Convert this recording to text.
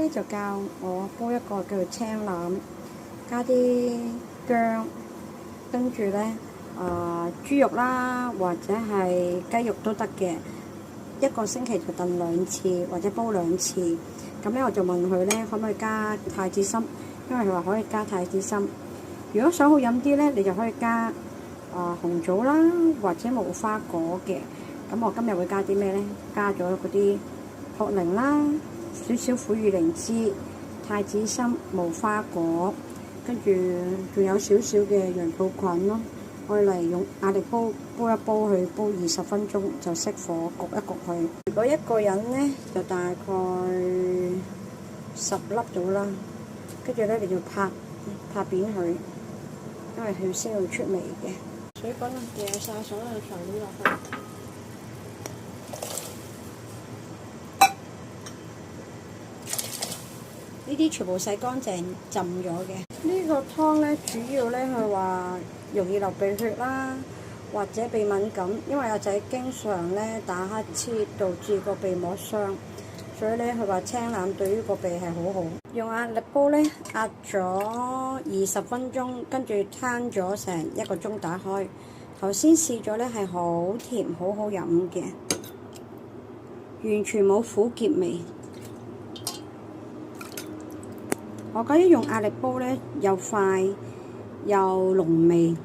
咧就教我煲一個叫做青腩，加啲薑，跟住咧豬肉啦，或者係雞肉都得嘅。一個星期就燉2次，或者煲2次。咁咧我就問佢咧，可唔可以加太子參？因為佢話可以加太子參。如果想好飲啲咧，你就可以加紅棗啦，或者無花果嘅。咁我今日會加啲咩咧？加咗嗰啲茯苓啦，少少苦魚靈芝、太子參、無花果，跟住仲有少少嘅羊肚菌咯。我嚟用壓力煲煲一煲佢，煲20分鐘就熄火焗一焗佢。如果一個人咧就大概10粒到啦，跟住咧你就拍扁佢，因為佢先會出味嘅。水滾啦，掉晒所有材料落去。呢啲全部洗乾淨浸咗嘅。呢個湯咧主要咧佢話容易流鼻血啦，或者鼻敏感，因為阿仔經常咧打乞嗤，導致個鼻膜傷，所以咧佢話青腩對於個鼻係好好。用壓力煲咧壓咗20分鐘，跟住攤咗成1個鐘打開。頭先試咗咧係好甜，好好飲嘅，完全冇苦澀味。我覺得用壓力煲咧又快又濃味。